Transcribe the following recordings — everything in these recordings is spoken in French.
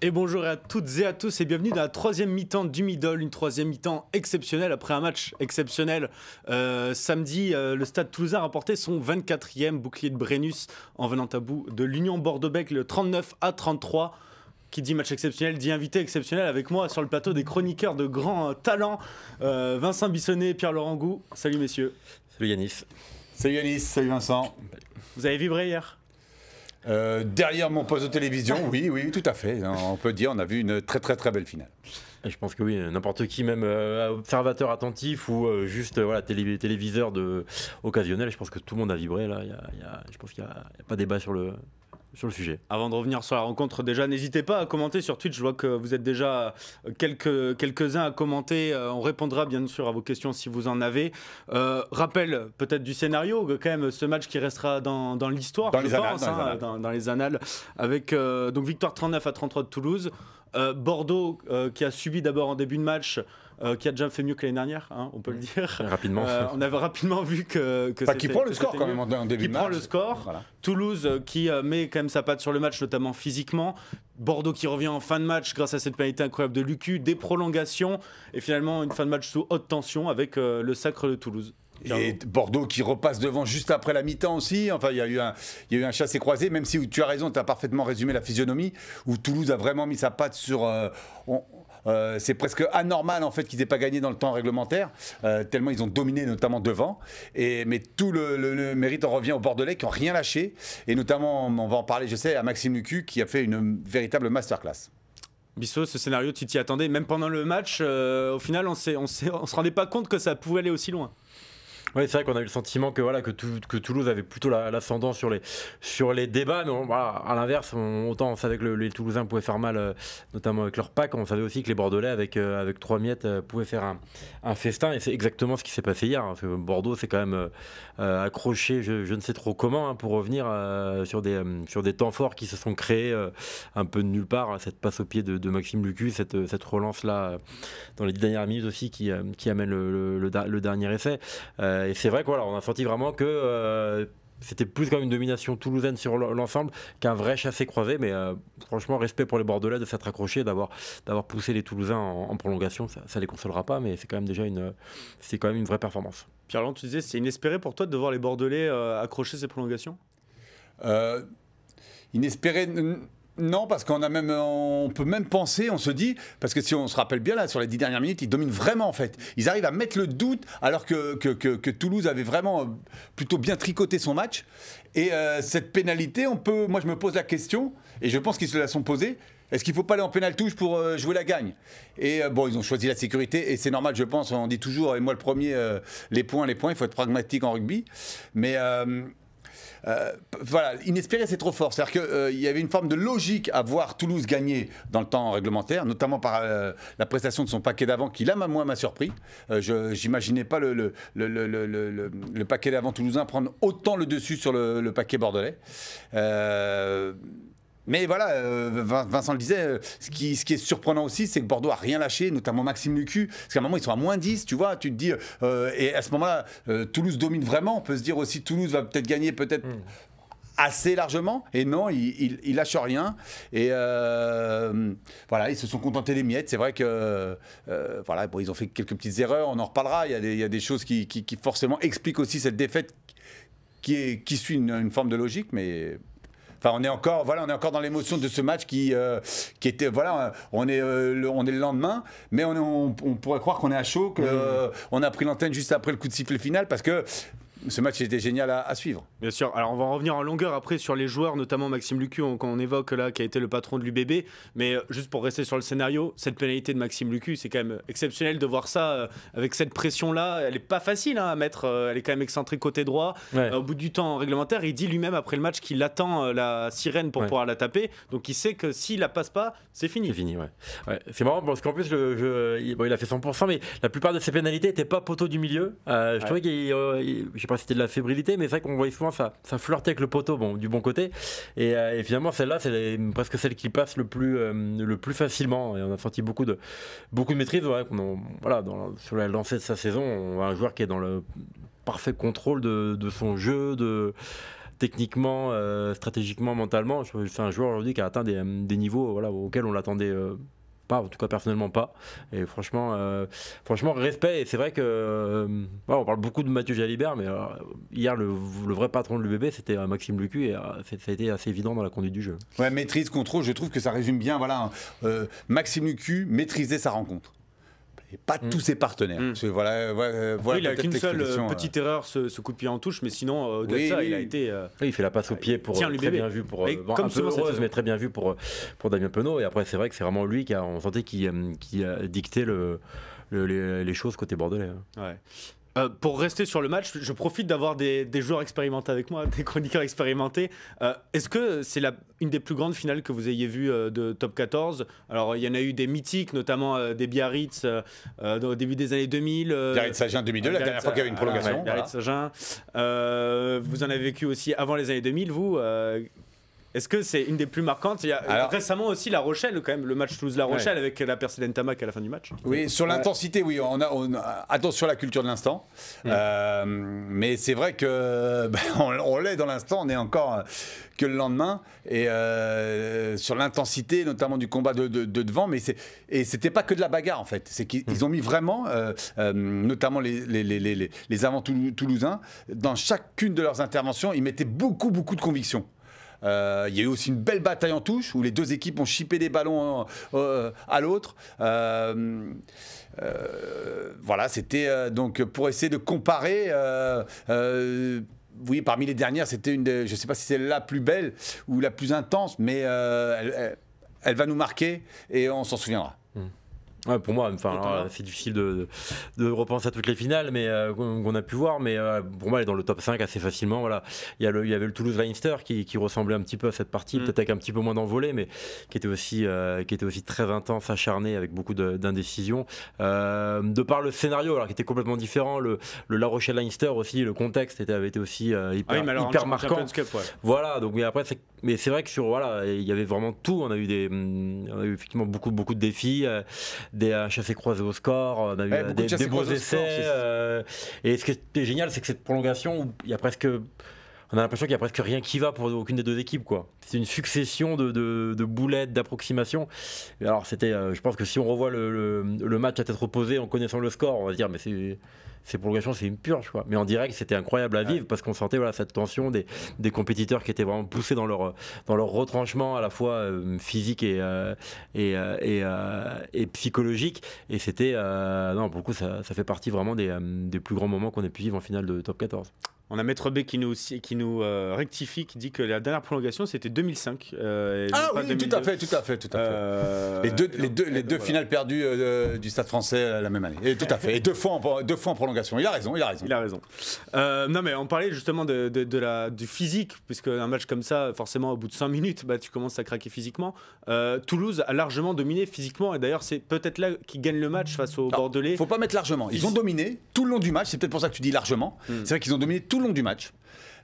Et bonjour à toutes et à tous et bienvenue dans la troisième mi-temps du Middle, une troisième mi-temps exceptionnelle après un match exceptionnel. Samedi, le Stade Toulousain a remporté son 24e bouclier de Brennus en venant à bout de l'Union Bordeaux-Bègles, le 39-33. Qui dit match exceptionnel, dit invité exceptionnel avec moi sur le plateau des chroniqueurs de grands talents, Vincent Bissonnet et Pierre-Laurent Gou. Salut messieurs. Salut Yanis. Salut Yanis, salut Vincent. Vous avez vibré hier ? Derrière mon poste de télévision, oui, tout à fait. On peut dire, on a vu une très belle finale. Je pense que oui, n'importe qui, même observateur attentif ou juste téléviseur occasionnel, je pense que tout le monde a vibré là. Je pense qu'il n'y a pas débat sur le sujet. Avant de revenir sur la rencontre, déjà, n'hésitez pas à commenter sur Twitch. Je vois que vous êtes déjà quelques-uns à commenter. On répondra bien sûr à vos questions si vous en avez. Rappel peut-être du scénario, quand même, ce match qui restera dans l'histoire, dans les annales, avec donc victoire 39-33 de Toulouse. Bordeaux qui a subi d'abord en début de match, qui a déjà fait mieux que l'année dernière, hein, on peut le dire. Rapidement. On avait rapidement vu que qui prend le score quand même en début de match. Qui prend le score. Voilà. Toulouse qui met quand même sa patte sur le match, notamment physiquement. Bordeaux qui revient en fin de match grâce à cette pénalité incroyable de Lucu, des prolongations et finalement une fin de match sous haute tension avec le sacre de Toulouse. Et Bordeaux qui repasse devant juste après la mi-temps aussi. Enfin, il y a eu un chassé-croisé, même si tu as raison, tu as parfaitement résumé la physionomie, où Toulouse a vraiment mis sa patte sur... c'est presque anormal en fait qu'ils n'aient pas gagné dans le temps réglementaire, tellement ils ont dominé notamment devant. Mais tout le mérite en revient aux Bordelais qui n'ont rien lâché. Et notamment, on va en parler, je sais, à Maxime Lucu qui a fait une véritable masterclass. Bissot, ce scénario, tu t'y attendais. Même pendant le match, au final, on se rendait pas compte que ça pouvait aller aussi loin. Oui, c'est vrai qu'on a eu le sentiment que Toulouse avait plutôt l'ascendant sur les débats, mais voilà, à l'inverse, autant on savait que les Toulousains pouvaient faire mal, notamment avec leur pack, on savait aussi que les Bordelais, avec 3 miettes, pouvaient faire un festin, et c'est exactement ce qui s'est passé hier. Hein, parce que Bordeaux s'est quand même accroché, je ne sais trop comment, hein, pour revenir sur des temps forts qui se sont créés un peu de nulle part, cette passe au pied de Maxime Lucu, cette relance-là dans les 10 dernières minutes aussi qui amène le dernier essai. Et c'est vrai qu'on a senti vraiment que c'était plus comme une domination toulousaine sur l'ensemble qu'un vrai chassé-croisé. Mais franchement, respect pour les Bordelais de s'être accrochés, d'avoir poussé les Toulousains en prolongation. Ça ne les consolera pas, mais c'est quand même déjà une vraie performance. Pierre-Laurent, tu disais, c'est inespéré pour toi de voir les Bordelais accrocher ces prolongations ? Inespéré... Non, parce on peut même penser, on se dit, parce que si on se rappelle bien là, sur les 10 dernières minutes, ils dominent vraiment en fait. Ils arrivent à mettre le doute alors que Toulouse avait vraiment plutôt bien tricoté son match. Et cette pénalité, moi je me pose la question, et je pense qu'ils se la sont posée. Est-ce qu'il ne faut pas aller en pénal touche pour jouer la gagne? Et bon, ils ont choisi la sécurité, et c'est normal, je pense, on dit toujours, et moi le premier, les points, il faut être pragmatique en rugby. Mais... voilà, inespéré c'est trop fort. C'est-à-dire qu'il y avait une forme de logique à voir Toulouse gagner dans le temps réglementaire, notamment par la prestation de son paquet d'avant qui là moi m'a surpris. J'imaginais pas le paquet d'avant toulousain prendre autant le dessus sur le paquet bordelais. Mais voilà, Vincent le disait, ce qui est surprenant aussi, c'est que Bordeaux a rien lâché, notamment Maxime Lucu, parce qu'à un moment ils sont à moins 10, tu vois, tu te dis, et à ce moment-là, Toulouse domine vraiment, on peut se dire aussi Toulouse va peut-être gagner assez largement, et non, il lâche rien, et voilà, ils se sont contentés des miettes. C'est vrai que voilà, bon, ils ont fait quelques petites erreurs, on en reparlera, il y a des choses qui forcément expliquent aussi cette défaite qui suit une forme de logique, mais... Enfin, on est encore dans l'émotion de ce match qui était, voilà, on est le lendemain, mais on pourrait croire qu'on est à chaud, qu'on a pris l'antenne juste après le coup de sifflet final, parce que ce match était génial à suivre. Bien sûr. Alors on va en revenir en longueur après sur les joueurs, notamment Maxime Lucu, qu'on évoque là, qui a été le patron de l'UBB. Mais juste pour rester sur le scénario, cette pénalité de Maxime Lucu, c'est quand même exceptionnel de voir ça avec cette pression-là. Elle n'est pas facile à mettre. Elle est quand même excentrée côté droit. Ouais. Au bout du temps réglementaire, il dit lui-même après le match qu'il attend la sirène pour pouvoir la taper. Donc il sait que s'il la passe pas, c'est fini. C'est fini, ouais. C'est marrant parce qu'en plus, il a fait 100%, mais la plupart de ses pénalités n'étaient pas poteau du milieu. Je trouvais qu'il... je sais pas si c'était de la fébrilité, mais c'est vrai qu'on voyait souvent ça flirtait avec le poteau, du bon côté, et finalement celle-là c'est presque celle qui passe le plus facilement, et on a senti beaucoup de maîtrise. Ouais, voilà, sur la lancée de sa saison, on voit un joueur qui est dans le parfait contrôle de son jeu, techniquement, stratégiquement, mentalement. C'est un joueur aujourd'hui qui a atteint des niveaux voilà, auxquels on l'attendait pas, en tout cas personnellement pas. Et franchement, respect. Et c'est vrai que on parle beaucoup de Mathieu Jalibert, mais hier le vrai patron de l'UBB c'était Maxime Lucu et ça a été assez évident dans la conduite du jeu. Ouais, maîtrise, contrôle, je trouve que ça résume bien. Voilà, Maxime Lucu maîtrisait sa rencontre. Et pas tous ses partenaires. Voilà, oui, il n'a qu'une seule petite erreur, ce coup de pied en touche, mais sinon, au-delà de ça, il a été. Il fait la passe au pied pour très bien vu pour comme un peu heureuse, mais très bien vu pour Damien Penaud. Et après, c'est vrai que c'est vraiment lui on sentait qui a dicté les choses côté bordelais. Ouais. Pour rester sur le match, je profite d'avoir des joueurs expérimentés avec moi, des chroniqueurs expérimentés. Est-ce que c'est une des plus grandes finales que vous ayez vues de Top 14 ? Alors, il y en a eu des mythiques, notamment des Biarritz au début des années 2000. Biarritz-Agen 2002, la dernière fois qu'il y avait une prolongation. Biarritz-Agen. Vous en avez vécu aussi avant les années 2000, vous est-ce que c'est une des plus marquantes ? Il y a récemment aussi La Rochelle, quand même, le match Toulouse-La Rochelle avec la percée d'Entamac à la fin du match. Oui, sur l'intensité, oui, on a attention à la culture de l'instant. Mais c'est vrai que on l'est dans l'instant, on n'est encore que le lendemain. Et sur l'intensité, notamment du combat de devant, et c'était pas que de la bagarre en fait. C'est qu'ils ont mis vraiment, notamment les avants toulousains, dans chacune de leurs interventions, ils mettaient beaucoup de conviction. Il y a eu aussi une belle bataille en touche où les deux équipes ont chippé des ballons à l'autre. Voilà, c'était donc pour essayer de comparer. Oui, parmi les dernières, c'était je ne sais pas si c'est la plus belle ou la plus intense, mais elle va nous marquer et on s'en souviendra. Ouais, pour moi, c'est difficile de repenser à toutes les finales qu'on a pu voir, mais pour moi, elle est dans le top 5 assez facilement. Voilà. Il y avait le Toulouse-Leinster qui ressemblait un petit peu à cette partie, peut-être avec un petit peu moins d'envolée, mais qui était aussi très intense, acharné, avec beaucoup d'indécision. De par le scénario, alors qui était complètement différent, le La Rochelle-Leinster aussi, le contexte avait été aussi hyper marquant. Voilà, donc mais c'est vrai que il y avait vraiment tout. On a eu effectivement beaucoup de défis. Des chassés croisés au score, on a eu des beaux essais. Et ce qui est génial, c'est que cette prolongation, où on a l'impression qu'il n'y a presque rien qui va pour aucune des deux équipes, quoi. C'est une succession de boulettes, d'approximations. Alors je pense que si on revoit le match à tête reposée en connaissant le score, on va se dire mais ces prolongations, c'est une purge, quoi. Mais en direct, c'était incroyable à vivre parce qu'on sentait cette tension des compétiteurs qui étaient vraiment poussés dans leur retranchement à la fois physique et psychologique. Et c'était, pour le coup, ça fait partie vraiment des plus grands moments qu'on ait pu vivre en finale de Top 14. On a Maître B qui nous rectifie, qui dit que la dernière prolongation c'était 2005. Oui, tout à fait. Les deux finales perdues du Stade Français la même année. Et tout à fait. Et deux fois en prolongation. Il a raison. Non mais on parlait justement du physique, puisque un match comme ça, forcément au bout de 5 minutes, tu commences à craquer physiquement. Toulouse a largement dominé physiquement, et d'ailleurs c'est peut-être là qu'ils gagnent le match face aux Bordelais. Faut pas mettre largement. Ils ont dominé tout le long du match. C'est peut-être pour ça que tu dis largement. C'est vrai qu'ils ont dominé tout le long du match,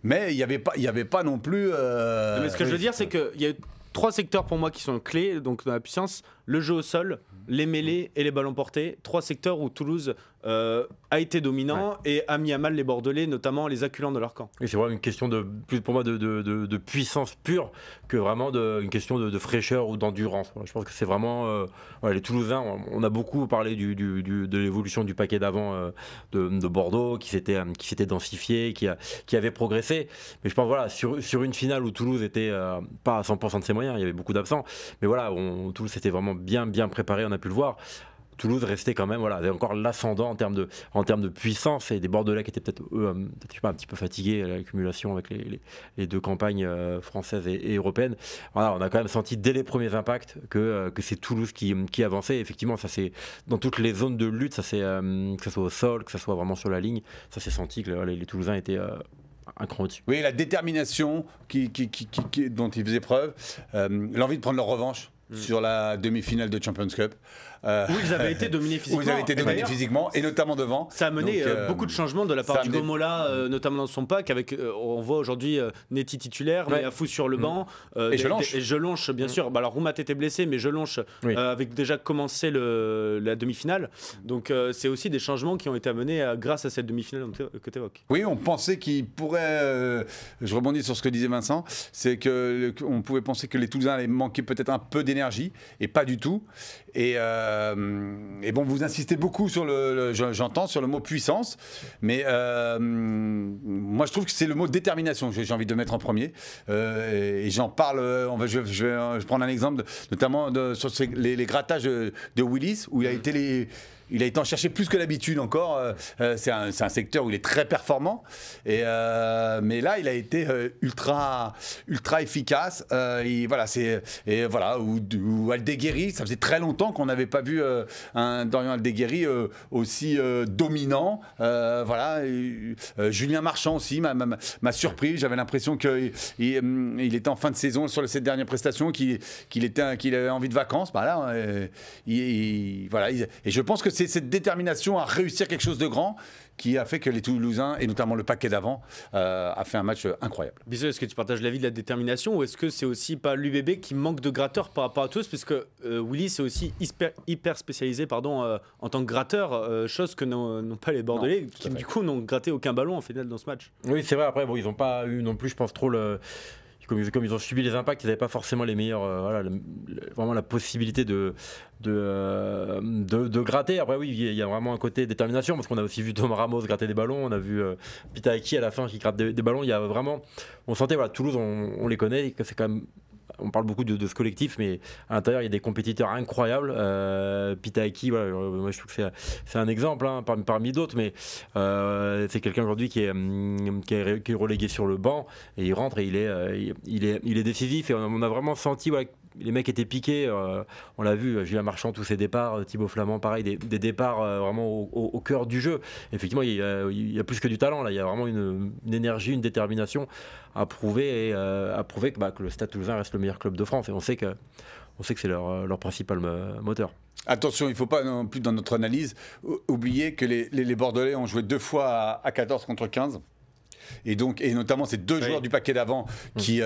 mais il y avait pas non plus. Mais ce que je veux dire, c'est qu'il y a 3 secteurs pour moi qui sont clés donc dans la puissance: le jeu au sol, les mêlées et les ballons portés. 3 secteurs où Toulouse a été dominant et a mis à mal les Bordelais, notamment les acculant de leur camp. Et c'est vraiment une question plus pour moi de puissance pure que vraiment une question de fraîcheur ou d'endurance. Je pense que c'est vraiment les Toulousains. On a beaucoup parlé de l'évolution du paquet d'avant de Bordeaux qui s'était densifié, qui avait progressé. Mais je pense sur une finale où Toulouse était pas à 100% de ses moyens, il y avait beaucoup d'absents. Mais Toulouse s'était vraiment bien préparé, on a pu le voir. Toulouse restait quand même, avait encore l'ascendant en termes de puissance, et des Bordelais qui étaient peut-être un petit peu fatigués à l'accumulation avec les deux campagnes françaises et européennes. Voilà, on a quand même senti dès les premiers impacts que c'est Toulouse qui avançait. Et effectivement, ça c'est dans toutes les zones de lutte, ça c'est que ce soit au sol, que ce soit vraiment sur la ligne, ça s'est senti que les Toulousains étaient un cran au-dessus. Oui, la détermination dont ils faisaient preuve, l'envie de prendre leur revanche. sur la demi-finale de Champions Cup. Où ils avaient été dominés physiquement. Où ils avaient été dominés physiquement, et notamment devant. Ça a mené beaucoup de changements de la part du Gomola, notamment dans son pack. On voit aujourd'hui Neti titulaire, mais Afou sur le banc. Et Jelonch, bien sûr. Bah, alors Roumat était blessé, mais Jelonch avait déjà commencé la demi-finale. Donc c'est aussi des changements qui ont été amenés grâce à cette demi-finale que tu évoques. Oui, on pensait qu'il pourrait. Je rebondis sur ce que disait Vincent, c'est qu'on pouvait penser que les Toulousains allaient manquer peut-être un peu d'énergie, et pas du tout. Et bon, vous insistez beaucoup sur j'entends sur le mot puissance, mais moi je trouve que c'est le mot détermination que j'ai envie de mettre en premier. Et j'en parle. Je vais prendre un exemple, notamment sur les grattages de Willis, où il a été en chercher plus que d'habitude encore. C'est un secteur où il est très performant. Mais là, il a été ultra efficace. Ou Aldeguerri, ça faisait très longtemps qu'on n'avait pas vu un Dorian Aldeguerri aussi dominant. Julien Marchand aussi m'a surpris. J'avais l'impression qu'il était en fin de saison sur cette dernière prestation, qu'il avait envie de vacances. Et je pense que c'est cette détermination à réussir quelque chose de grand qui a fait que les Toulousains, et notamment le paquet d'avant, a fait un match incroyable. Bissot, est-ce que tu partages l'avis de la détermination, ou est-ce que c'est aussi pas l'UBB qui manque de gratteurs par rapport à tous, puisque Willy c'est aussi hyper spécialisé en tant que gratteur, chose que n'ont pas les Bordelais, qui du coup n'ont gratté aucun ballon en finale dans ce match. Oui, c'est vrai. Après, ils n'ont pas eu non plus, je pense, trop comme ils ont subi les impacts, ils n'avaient pas forcément les meilleurs, vraiment la possibilité de gratter. Après oui, il y a vraiment un côté détermination, parce qu'on a aussi vu Tom Ramos gratter des ballons, on a vu Pitaaki à la fin qui gratte des ballons. Il y a vraiment, on sentait, Toulouse, on les connaît, que c'est quand même. On parle beaucoup de ce collectif, mais à l'intérieur, il y a des compétiteurs incroyables. Pitaaki, moi je trouve que c'est un exemple parmi d'autres, mais c'est quelqu'un aujourd'hui qui est relégué sur le banc, et il rentre et il est décisif. Et on a vraiment senti les mecs étaient piqués. On l'a vu, Julien Marchand, tous ses départs, Thibaut Flamand, pareil, des départs vraiment au cœur du jeu. Effectivement, il y a plus que du talent, là. Il y a vraiment une énergie, une détermination à prouver, que le Stade Toulousain reste le meilleur club de France. Et on sait que c'est leur principal moteur. Attention, il ne faut pas non plus, dans notre analyse, oublier que les Bordelais ont joué 2 fois à 14 contre 15. Et notamment ces 2 joueurs du paquet d'avant qui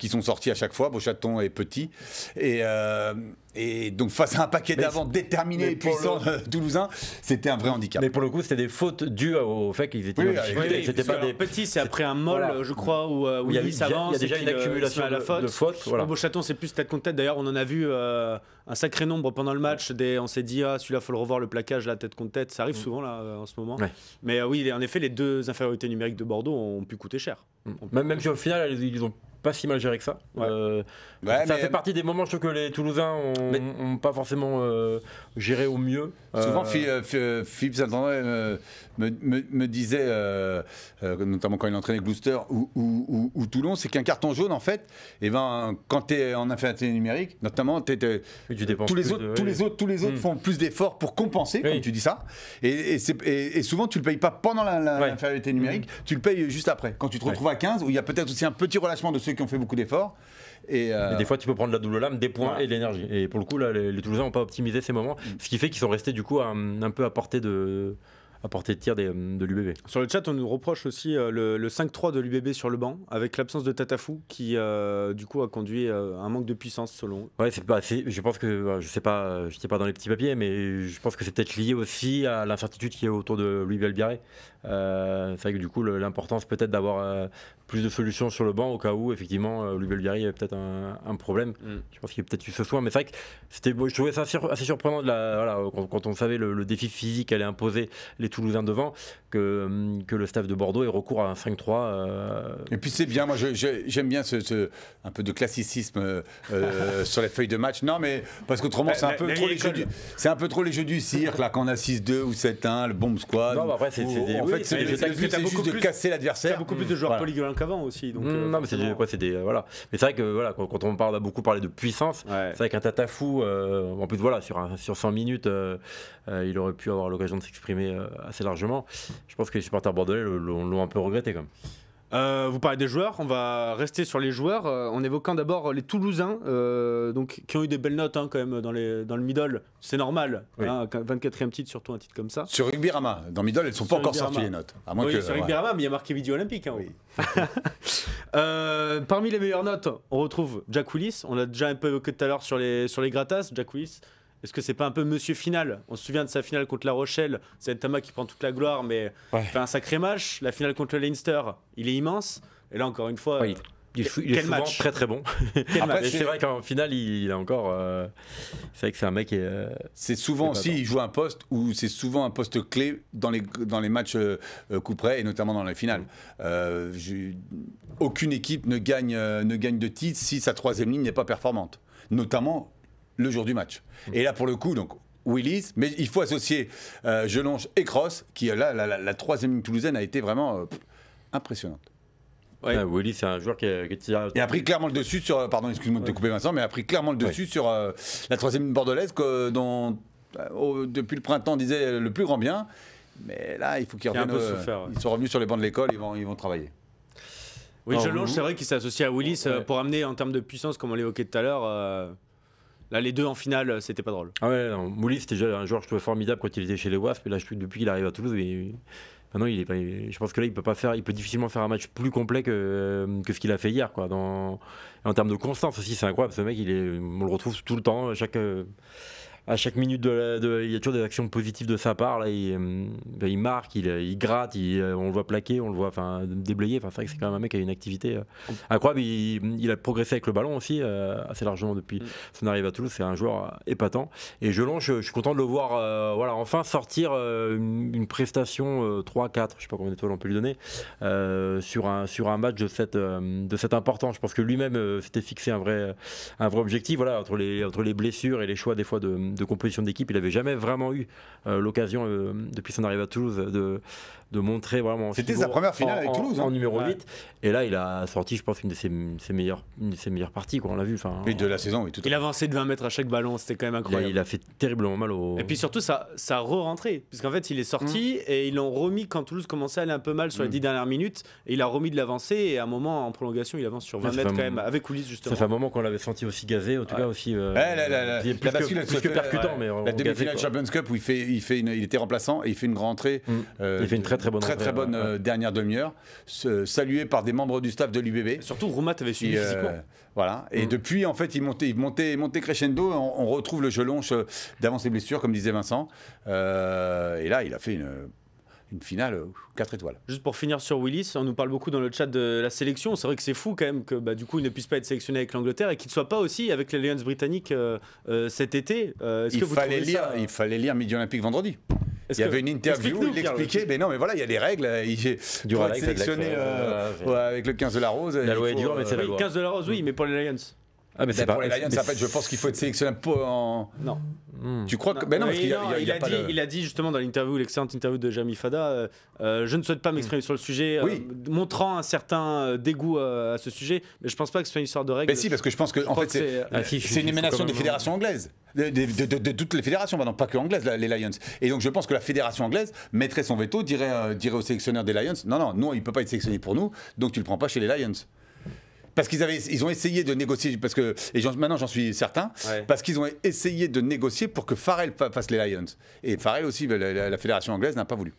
sont sortis à chaque fois, Beauchaton et Petit. Et donc face à un paquet d'avant déterminé et puissant toulousain, c'était un vrai handicap. Mais pour le coup, c'était des fautes dues au fait qu'ils étaient c'était pas des petits, c'est après un moll, je crois, où il s'avance. Il y a déjà une accumulation de fautes. Beauchaton, c'est plus tête contre tête. D'ailleurs, on en a vu un sacré nombre pendant le match. On s'est dit, celui-là, faut le revoir, le plaquage, la tête contre tête. Ça arrive souvent là en ce moment. Mais oui, en effet, les 2 infériorités numériques de Bordeaux ont pu coûter cher. Même si au final, ils ont pas si mal géré que ça. Ça fait partie des moments, je trouve, que les Toulousains n'ont pas forcément géré au mieux. Souvent, Philippe Saint-André me disait, notamment quand il entraînait Gloucester ou Toulon, c'est qu'un carton jaune, en fait, quand tu es en infériorité numérique, notamment, tous les autres font plus d'efforts pour compenser, comme tu dis ça. Et souvent, tu ne le payes pas pendant l'infériorité numérique, tu le payes juste après. Quand tu te retrouves à 15, où il y a peut-être aussi un petit relâchement de ceux qui ont fait beaucoup d'efforts. Et des fois, tu peux prendre la double lame, des points et de l'énergie. Et pour le coup, là, les Toulousains n'ont pas optimisé ces moments, ce qui fait qu'ils sont restés du coup un peu à portée de tir de l'UBB. Sur le chat, on nous reproche aussi le 5-3 de l'UBB sur le banc, avec l'absence de Tatafou, qui du coup a conduit à un manque de puissance, selon. Ouais, je pense que, je sais pas, j'étais pas dans les petits papiers, mais je pense que c'est peut-être lié aussi à l'incertitude qui est autour de Louis Belbiaré. C'est vrai que du coup, l'importance peut-être d'avoir plus de solutions sur le banc au cas où effectivement Louis Belbiaré avait peut-être un problème. Je pense qu'il y a peut-être eu ce soin, mais c'est vrai que je trouvais ça assez surprenant quand on savait le défi physique qu'allait imposer les Toulousains devant, que le staff de Bordeaux ait recours à un 5-3. Et puis c'est bien, moi j'aime bien un peu de classicisme sur les feuilles de match. Non, mais parce qu'autrement c'est un peu trop les jeux du cirque, là, quand on a 6-2 ou 7-1, le bomb squad. Non, après c'est juste de casser l'adversaire. Il y a beaucoup plus de joueurs polyvalents qu'avant aussi. Donc, non, mais voilà. Mais c'est vrai que quand on a beaucoup parlé de puissance, c'est vrai qu'un Tatafou, en plus sur 100 minutes, il aurait pu avoir l'occasion de s'exprimer assez largement. Je pense que les supporters bordelais l'ont un peu regretté quand même. Vous parlez des joueurs, on va rester sur les joueurs en évoquant d'abord les Toulousains donc, qui ont eu des belles notes quand même dans le middle. C'est normal, Oui. 24e titre, surtout un titre comme ça. Sur Rugby Rama, dans Middle, elles ne sont Sur pas encore Rugby sorties Rama. les notes. À moins Oui, que, sur Rugby Rama, mais il y a marqué vidéo olympique. Oui. Parmi les meilleures notes, on retrouve Jack Willis. On l'a déjà un peu évoqué tout à l'heure sur les Gratas. Jack Willis, est-ce que c'est pas un peu monsieur final? On se souvient de sa finale contre La Rochelle. C'est Ntama qui prend toute la gloire, mais Ouais. il fait un sacré match. La finale contre le Leinster, il est immense. Et là, encore une fois, Ouais, il est quel souvent match. très très bon. quel Après, match. Et c'est vrai qu'en finale, il a encore. C'est vrai que c'est un mec qui est. C'est souvent C'est pas aussi, il joue un poste où c'est souvent un poste clé dans les matchs coup près et notamment dans les finales. Aucune équipe ne gagne de titre si sa troisième ligne n'est pas performante, notamment le jour du match. Et là, pour le coup, donc Willis, mais il faut associer Jelonche et Cross, qui là, la troisième ligne toulousaine a été vraiment impressionnante. Ouais. Willy, c'est un joueur qui tire. Et a pris clairement le dessus sur. Pardon, excuse-moi de te couper Vincent, mais a pris clairement le dessus sur la troisième ligne bordelaise dont depuis le printemps on disait le plus grand bien. Mais là, il faut qu'ils Il a un reviennent. peu souffert, ouais. Ils sont revenus sur les bancs de l'école, ils vont travailler. Oui, Non, Jelonche, vous- c'est vrai qu'il s'est associé à Willis Ouais. pour amener en termes de puissance, comme on l'évoquait tout à l'heure. Là, les deux en finale, c'était pas drôle. Ah ouais, non, Moulis, c'était déjà un joueur que je trouvais formidable quand il était chez les Wasps. Et là, depuis qu'il arrive à Toulouse, maintenant, je pense que là, il peut difficilement faire un match plus complet que ce qu'il a fait hier, quoi. En termes de constance aussi, c'est incroyable. Ce mec, on le retrouve tout le temps, à chaque minute il y a toujours des actions positives de sa part. Là, il marque, il gratte, on le voit plaquer, on le voit déblayer. Enfin, c'est vrai que c'est quand même un mec qui a une activité incroyable. Il a progressé avec le ballon aussi assez largement depuis son arrivée à Toulouse. C'est un joueur épatant. Et Jelonche, je suis content de le voir enfin sortir une prestation 3-4, je sais pas combien d'étoiles on peut lui donner, sur un match de cette importance. Je pense que lui-même s'était fixé un vrai objectif. Voilà, entre les blessures et les choix des fois de composition d'équipe, il n'avait jamais vraiment eu l'occasion depuis son arrivée à Toulouse de montrer vraiment. C'était sa première finale avec Toulouse. En numéro Ouais. 8. Et là, il a sorti, je pense, une de ses meilleures parties, quoi, on l'a vu. Oui, de la saison, oui, tout à Il avançait de 20 mètres à chaque ballon, c'était quand même incroyable. il a fait terriblement mal au. Et puis surtout, ça a re-rentré. Puisqu'en fait, il est sorti et ils l'ont remis quand Toulouse commençait à aller un peu mal sur les 10 dernières minutes. Et il a remis de l'avancée. Et à un moment, en prolongation, il avance sur 20 Ça mètres fait quand un- même, avec Willis justement. Ça fait un moment qu'on l'avait senti aussi gazé, en tout cas aussi. la plus bascule, elle plus se que fait- percutant, mais La gazé, demi-finale quoi. Champions Cup où il était remplaçant et il fait une rentrée. Il fait une très bonne rentrée, très bonne ouais. dernière demi-heure, salué par des membres du staff de l'UBB. Surtout, Roumat avait suivi Et, physiquement. voilà. Et depuis, en fait, il montait crescendo. On retrouve le Jelonche d'avant ses blessures, comme disait Vincent. Et là, il a fait une finale 4 étoiles. Juste pour finir sur Willis, on nous parle beaucoup dans le chat de la sélection. C'est vrai que c'est fou quand même que du coup il ne puisse pas être sélectionné avec l'Angleterre et qu'il ne soit pas aussi avec les Lions britanniques cet été. Est-ce que vous trouvez ça Il fallait lire Midi Olympique vendredi. Est-ce Il y que- avait une interview où Explique-nous, il Pierre, expliquait, mais non, mais voilà, il y a des règles. Du pour être Alex, avec sélectionné avec le 15 de la Rose. La il loi est faut, dure, mais c'est la Oui, loi. 15 de la Rose, oui, mais pour les Lions. Ah, mais c'est Pour pas. les Lions, mais en fait, je pense qu'il faut être sélectionné en. Non. Tu crois que. Non, Ben non, parce oui, qu'il y a, non, il y a pas le- il a dit justement dans l'interview, l'excellente interview de Jamie Fada, je ne souhaite pas m'exprimer sur le sujet, Oui. montrant un certain dégoût à ce sujet, mais je pense pas que ce soit une histoire de règles. Mais si, parce que je pense que en crois fait, que c'est Ah, si, c'est une il faut émanation quand des même- fédérations anglaises, de toutes les fédérations, non pas que anglaises, les Lions. Et donc je pense que la fédération anglaise mettrait son veto, dirait au sélectionneur des Lions, non, nous, il peut pas être sélectionné pour nous, donc tu le prends pas chez les Lions. Parce ils ont essayé de négocier, maintenant j'en suis certain, Ouais. parce qu'ils ont essayé de négocier pour que Farrell fasse les Lions. Et Farrell aussi, la fédération anglaise n'a pas voulu.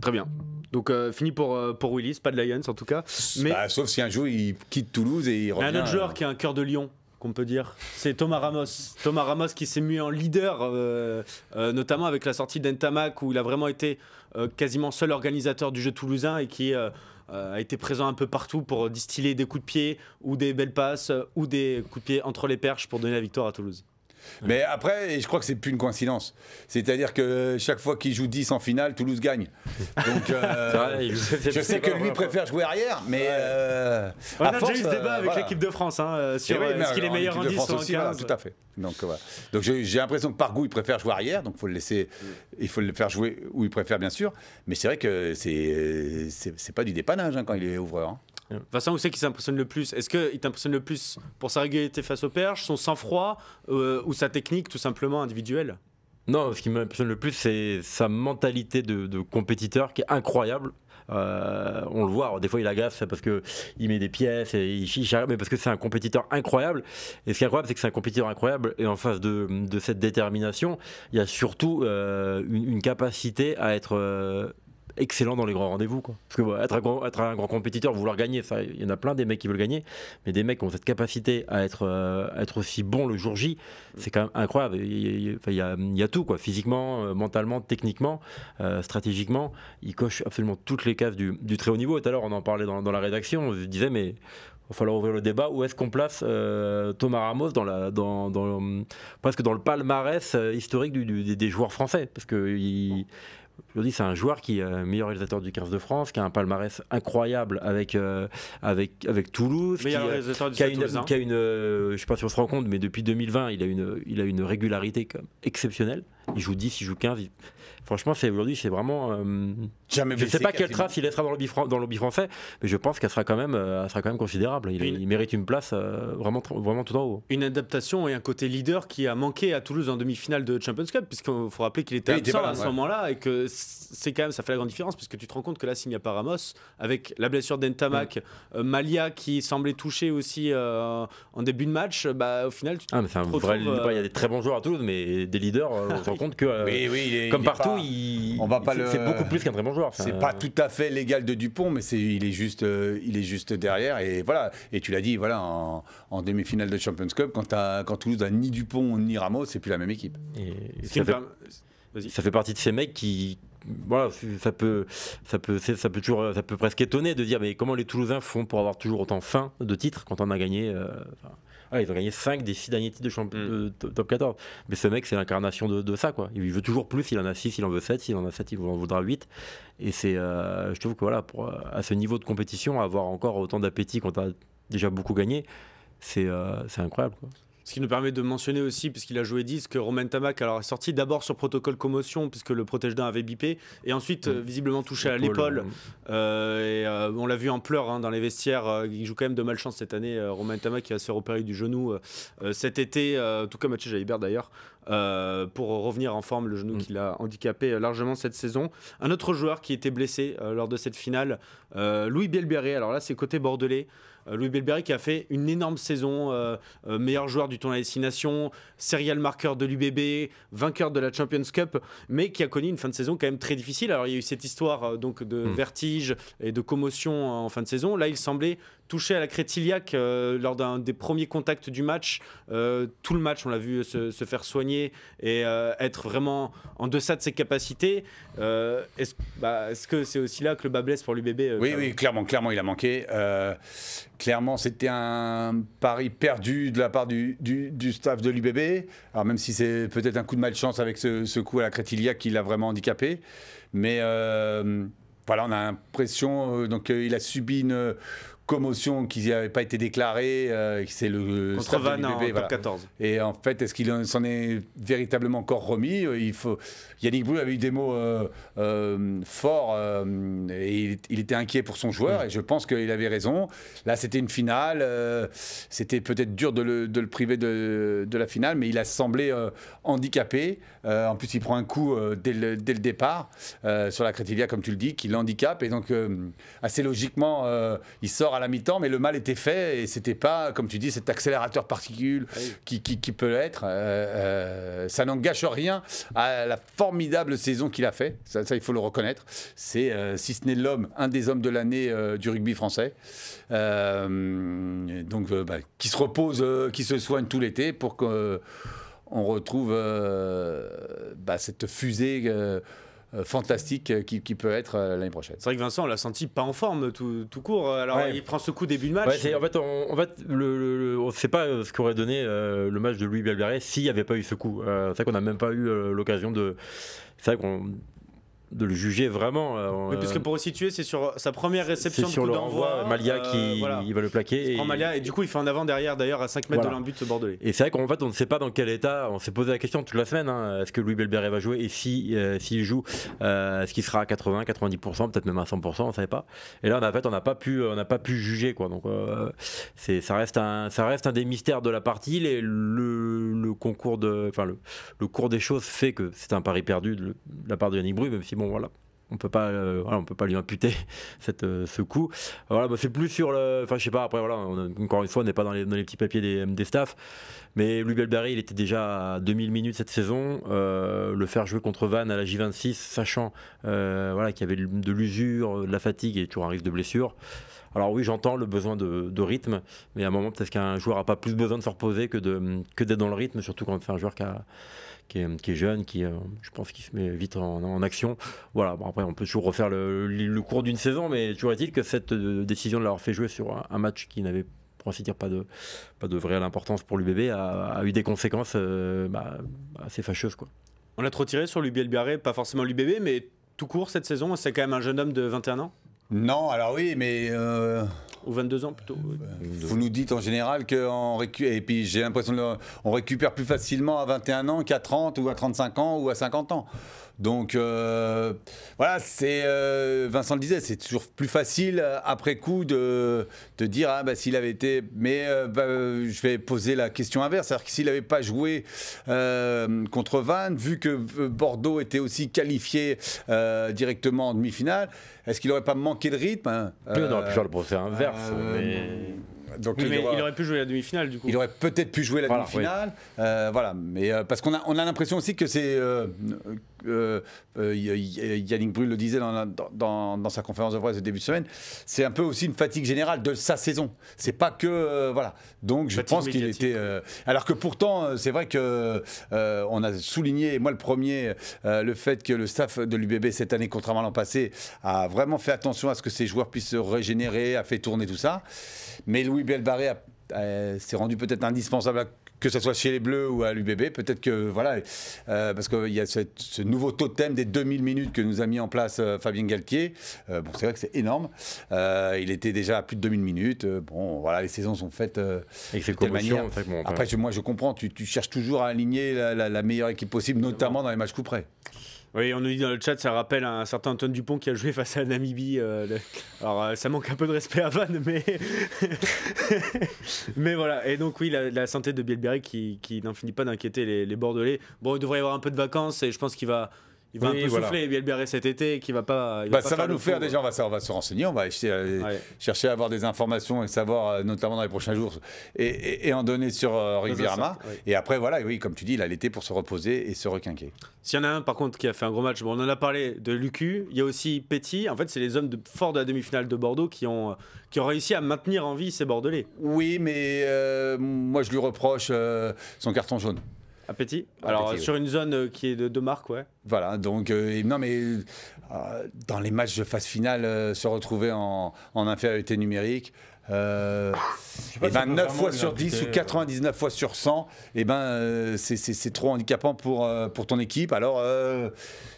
Très bien. Donc fini pour Willis, pas de Lions en tout cas. Mais Bah, sauf si un jour il quitte Toulouse et il mais revient. un autre joueur qui a un cœur de lion, qu'on peut dire, c'est Thomas Ramos. Thomas Ramos qui s'est mis en leader, notamment avec la sortie d'Ntamak, où il a vraiment été quasiment seul organisateur du jeu toulousain et qui a été présent un peu partout pour distiller des coups de pied ou des belles passes ou des coups de pied entre les perches pour donner la victoire à Toulouse. Mais après, je crois que c'est plus une coïncidence. C'est-à-dire que chaque fois qu'il joue 10 en finale, Toulouse gagne. Donc, C'est vrai, je sais que lui préfère jouer arrière, mais On à a déjà force, eu ce débat avec voilà. l'équipe de France sur Et oui, mais est-ce qu'il est en meilleur en équipe de 10 France ou en aussi, voilà, 15. tout à fait. Donc, voilà. Donc j'ai l'impression que par goût, il préfère jouer arrière, donc faut le laisser, il faut le faire jouer où il préfère, bien sûr. Mais c'est vrai que c'est pas du dépannage quand il est ouvreur. Hein. Vincent, où c'est qui s'impressionne le plus? Est-ce qu'il t'impressionne le plus pour sa régularité face aux perches, son sang-froid ou sa technique tout simplement individuelle? Non, ce qui m'impressionne le plus, c'est sa mentalité de compétiteur qui est incroyable. On le voit, alors, des fois il agace parce qu'il met des pièces et il chiche, mais parce que c'est un compétiteur incroyable. Et ce qui est incroyable, c'est que c'est un compétiteur incroyable, et en face de cette détermination, il y a surtout une capacité à être excellent dans les grands rendez-vous, quoi. Parce que être un grand compétiteur, vouloir gagner, ça, il y en a plein des mecs qui veulent gagner, mais des mecs qui ont cette capacité à être aussi bon le jour J, c'est quand même incroyable. Il y a tout, quoi, physiquement, mentalement, techniquement, stratégiquement. Il coche absolument toutes les cases du très haut niveau. Et tout à l'heure, on en parlait dans la rédaction, on se disait, mais il va falloir ouvrir le débat. Où est-ce qu'on place Thomas Ramos presque dans le palmarès historique des joueurs français? Parce que aujourd'hui, c'est un joueur qui est meilleur réalisateur du 15 de France, qui a un palmarès incroyable avec Toulouse, qui a une, je sais pas si on se rend compte, mais depuis 2020, il a une régularité exceptionnelle. Il joue 10, il joue 15. Franchement, aujourd'hui, c'est vraiment. Je ne sais pas quelle trace il laissera dans le lobby français, mais je pense qu'elle sera quand même considérable. Il mérite une place vraiment tout en haut. Une adaptation et un côté leader qui a manqué à Toulouse en demi-finale de Champions Cup, puisqu'il faut rappeler qu'il était absent à ce moment-là, et que c'est quand même, ça fait la grande différence, puisque tu te rends compte que là, s'il n'y a pas Ramos, avec la blessure d'Ntamak, Malia qui semblait touché aussi en début de match, au final, tu te mais c'est un vrai leader. Il y a des très bons joueurs à Toulouse, mais des leaders, on se rend compte que, comme partout, c'est beaucoup plus qu'un très bon joueur. C'est pas tout à fait l'égal de Dupont, mais il est juste derrière. Et voilà. Et tu l'as dit, voilà, en demi-finale de Champions Cup, quand Toulouse a ni Dupont ni Ramos, c'est plus la même équipe. Ça fait partie de ces mecs qui, voilà, ça peut presque étonner de dire, mais comment les Toulousains font pour avoir toujours autant faim de titres quand on a gagné. Ils ont gagné 5 des 6 derniers titres de top 14. Mais ce mec, c'est l'incarnation de ça, quoi. Il veut toujours plus, il en a 6, il en veut 7, s'il en a 7, il en voudra 8. Et je trouve que voilà, à ce niveau de compétition, avoir encore autant d'appétit quand tu as déjà beaucoup gagné, c'est incroyable, quoi. Ce qui nous permet de mentionner aussi, puisqu'il a joué 10, que Romain Tamac est sorti d'abord sur protocole commotion, puisque le protège d'un avait bipé, et ensuite visiblement touché à l'épaule. On l'a vu en pleurs dans les vestiaires. Il joue quand même de malchance cette année, Romain Tamac, qui va se faire opérer du genou cet été, tout comme Mathieu Jalibert d'ailleurs, pour revenir en forme, le genou qui l'a handicapé largement cette saison. Un autre joueur qui était blessé lors de cette finale, Louis Bielbarré. Alors là, c'est côté bordelais. Louis Bielbarré qui a fait une énorme saison, meilleur joueur du tournoi Destination, serial marqueur de l'UBB, vainqueur de la Champions Cup, mais qui a connu une fin de saison quand même très difficile. Alors il y a eu cette histoire donc de vertige et de commotion en fin de saison. Là, il semblait touché à la crête iliaque lors d'un des premiers contacts du match. Tout le match, on l'a vu se faire soigner et être vraiment en deçà de ses capacités. Est-ce que c'est aussi là que le bas blesse pour l'UBB? Oui, clairement, il a manqué. Clairement, c'était un pari perdu de la part du staff de l'UBB. Alors même si c'est peut-être un coup de malchance avec ce coup à la crête iliaque qui l'a vraiment handicapé. Mais voilà, on a l'impression qu'il a subi une commotion qui n'avait pas été déclarée, c'est le contre Vannes en voilà. top 14. Et en fait, est-ce qu'il s'en est véritablement encore remis? Yannick Bru avait eu des mots forts et il était inquiet pour son joueur et je pense qu'il avait raison. Là, c'était une finale, c'était peut-être dur de le priver de la finale, mais il a semblé handicapé. En plus, il prend un coup dès le départ sur la crête iliaque, comme tu le dis, qui l'handicape et donc assez logiquement, il sort à la mi-temps, mais le mal était fait et c'était pas, comme tu dis, cet accélérateur particule qui peut l'être. Ça n'en gâche rien à la formidable saison qu'il a fait. Ça, il faut le reconnaître. C'est, si ce n'est un des hommes de l'année du rugby français. Donc, qui se repose, qui se soigne tout l'été pour qu'on retrouve cette fusée fantastique qui peut être l'année prochaine. C'est vrai que Vincent, on l'a senti pas en forme tout court. Alors il prend ce coup début de match. En fait, on ne sait pas ce qu'aurait donné le match de Louis Bielbarré s'il n'y avait pas eu ce coup. C'est vrai qu'on n'a même pas eu l'occasion de. C'est vrai de le juger vraiment. Oui, puisque pour resituer, c'est sur sa première réception de coup d'envoi. Malia il va le plaquer. Il prend Malia et du coup il fait en avant derrière d'ailleurs à 5 mètres de l'embut ce bordelais. Et c'est vrai qu'en fait on ne sait pas dans quel état, on s'est posé la question toute la semaine, est-ce que Louis Bielbarré va jouer et s'il joue, est-ce qu'il sera à 80, 90%, peut-être même à 100%, on ne savait pas. Et là en fait on n'a pas pu juger quoi. Donc ça reste un des mystères de la partie. Le cours le cours des choses fait que c'est un pari perdu de la part de Yannick Bru, même si bon voilà. on peut pas lui imputer ce coup. Voilà, c'est plus sur le, enfin je sais pas. Après voilà, encore une fois, on n'est pas dans les petits papiers des staffs, mais Louis Belbarré, il était déjà à 2000 minutes cette saison. Le faire jouer contre Vannes à la J26, sachant voilà qu'il y avait de l'usure, de la fatigue et toujours un risque de blessure. Alors oui, j'entends le besoin de rythme, mais à un moment, peut-être qu'un joueur n'a pas plus besoin de se reposer que d'être dans le rythme, surtout quand c'est un joueur qui est jeune, je pense qu'il se met vite en action. Voilà, bon, après, on peut toujours refaire le cours d'une saison, mais toujours est-il que cette décision de l'avoir fait jouer sur un match qui n'avait, pour ainsi dire, pas de réelle importance pour l'UBB a eu des conséquences assez fâcheuses, quoi. On a trop tiré sur Louis Belbarré, pas forcément l'UBB, mais tout court cette saison, c'est quand même un jeune homme de 21 ans. Non, alors oui, mais... Ou 22 ans plutôt. Vous nous dites en général qu'on récupère, et puis j'ai l'impression qu'on récupère plus facilement à 21 ans qu'à 30 ou à 35 ans ou à 50 ans. Donc voilà, Vincent le disait, c'est toujours plus facile après coup de dire s'il avait été. Mais je vais poser la question inverse, c'est-à-dire que s'il n'avait pas joué contre Vannes, vu que Bordeaux était aussi qualifié directement en demi-finale, est-ce qu'il n'aurait pas manqué de rythme On aurait pu faire le procès inverse. Donc il aurait pu jouer la demi-finale du coup. Il aurait peut-être pu jouer la demi-finale. Oui. Voilà, mais parce qu'on a l'impression aussi que c'est Yannick Brühl le disait dans sa conférence de presse de début de semaine, c'est un peu aussi une fatigue générale de sa saison. C'est pas que voilà. Donc je pense qu'il était. Alors que pourtant, c'est vrai que on a souligné, moi le premier, le fait que le staff de l'UBB cette année, contrairement à l'an passé, a vraiment fait attention à ce que ces joueurs puissent se régénérer, a fait tourner tout ça. Mais Louis Belbarré s'est rendu peut-être indispensable, que ce soit chez les Bleus ou à l'UBB. Peut-être que, voilà, parce qu'il y a ce nouveau totem des 2000 minutes que nous a mis en place Fabien Galtier. Bon, c'est vrai que c'est énorme. Il était déjà à plus de 2000 minutes. Bon, voilà, les saisons sont faites de telle manière. Après, moi, je comprends, tu cherches toujours à aligner la meilleure équipe possible, notamment dans les matchs coup près. Oui, on nous dit dans le chat, ça rappelle un certain Antoine Dupont qui a joué face à la Namibie. Alors, ça manque un peu de respect à Vannes, mais... mais voilà. Et donc, oui, la santé de Belbarré qui n'en finit pas d'inquiéter les Bordelais. Bon, il devrait y avoir un peu de vacances et je pense qu'il va... Il va un peu souffler, Belbarré cet été, qui va pas. Ça va nous faire déjà, on va se renseigner, on va chercher à avoir des informations et savoir, notamment dans les prochains jours, et en donner sur Rivière-Ama. Et après, voilà, oui, comme tu dis, il a l'été pour se reposer et se requinquer. S'il y en a un, par contre, qui a fait un gros match, bon, on en a parlé de Lucu, il y a aussi Petit. En fait, c'est les hommes forts de la demi-finale de Bordeaux qui ont réussi à maintenir en vie ces Bordelais. Oui, mais moi, je lui reproche son carton jaune. À Petit. Alors, Petit, sur une zone qui est de marque, ouais. Voilà, donc, non, mais dans les matchs de phase finale, se retrouver en infériorité numérique, 9 fois sur 10 ou 99 fois sur 100, c'est trop handicapant pour ton équipe. Alors,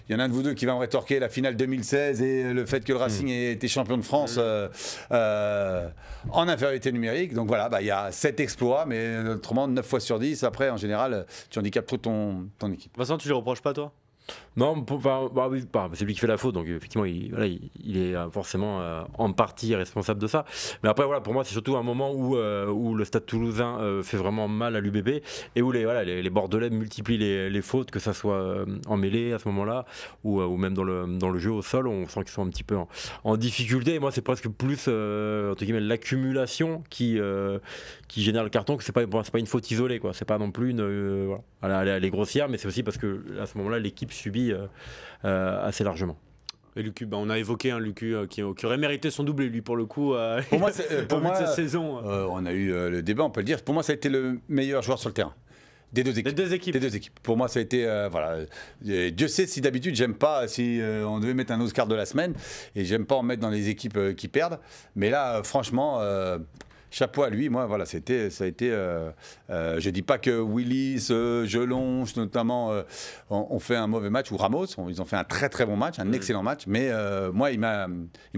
il y en a un de vous deux qui va me rétorquer la finale 2016 et le fait que le Racing ait été champion de France en infériorité numérique. Donc voilà, il y a 7 exploits, mais autrement 9 fois sur 10, après en général, tu handicapes trop ton équipe. Vincent, tu ne le reproches pas toi ? Non, c'est lui qui fait la faute, donc effectivement, il est forcément en partie responsable de ça. Mais après, voilà, pour moi, c'est surtout un moment où le Stade Toulousain fait vraiment mal à l'UBB et où les Bordelais multiplient les fautes, que ça soit en mêlée à ce moment-là ou même dans le jeu au sol. On sent qu'ils sont un petit peu en difficulté. Et moi, c'est presque plus entre guillemets l'accumulation qui génère le carton, que c'est pas une faute isolée, quoi. C'est pas non plus une elle est grossière, mais c'est aussi parce que à ce moment-là, l'équipe subit assez largement. Et Lucu, on a évoqué un Lucu qui aurait mérité son doublé, lui, pour le coup, pour moi, cette saison. On a eu le débat, on peut le dire. Pour moi, ça a été le meilleur joueur sur le terrain. Des deux équipes. Pour moi, ça a été... voilà. Dieu sait si d'habitude, j'aime pas, si on devait mettre un Oscar de la semaine, et j'aime pas en mettre dans les équipes qui perdent. Mais là, franchement... chapeau à lui, moi, voilà, ça a été. Je dis pas que Willis, Jelonche, notamment, ont fait un mauvais match, ou Ramos, ils ont fait un très très bon match, un excellent match, mais moi, il m'a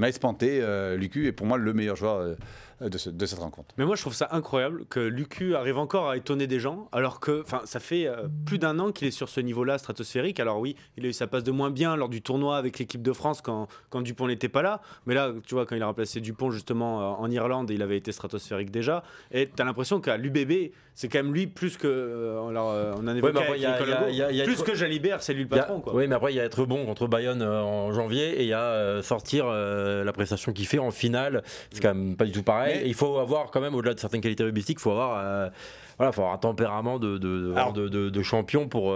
espanté, Lucu, et pour moi, le meilleur joueur de cette rencontre. Mais moi, je trouve ça incroyable que Lucu arrive encore à étonner des gens, alors que ça fait plus d'un an qu'il est sur ce niveau-là stratosphérique. Alors oui, il a eu sa passe de moins bien lors du tournoi avec l'équipe de France quand Dupont n'était pas là. Mais là, tu vois, quand il a remplacé Dupont justement en Irlande, il avait été stratosphérique déjà. Et tu as l'impression qu'à l'UBB, c'est quand même lui plus que... on en évoquait avec Nicolas Legault. Plus que Jalibert, c'est lui le patron. Oui, mais après, il y a être bon contre Bayonne en janvier et il y a sortir la prestation qu'il fait en finale. C'est quand même pas du tout pareil. Et il faut avoir quand même, au-delà de certaines qualités rugbystiques, il faut avoir... faut avoir un tempérament de champion pour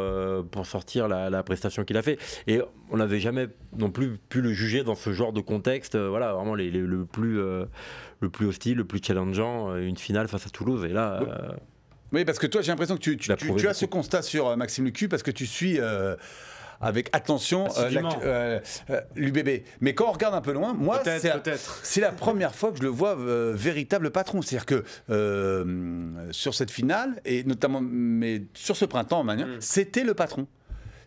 sortir la prestation qu'il a fait. Et on n'avait jamais non plus pu le juger dans ce genre de contexte. Vraiment le plus hostile, le plus challengeant, une finale face à Toulouse. Et là... Oui, parce que toi, j'ai l'impression que tu as ce constat sur Maxime Lucu parce que tu suis... avec attention l'UBB. Mais quand on regarde un peu loin, moi, c'est la première fois que je le vois véritable patron. C'est-à-dire que sur cette finale, et notamment mais sur ce printemps, c'était le patron.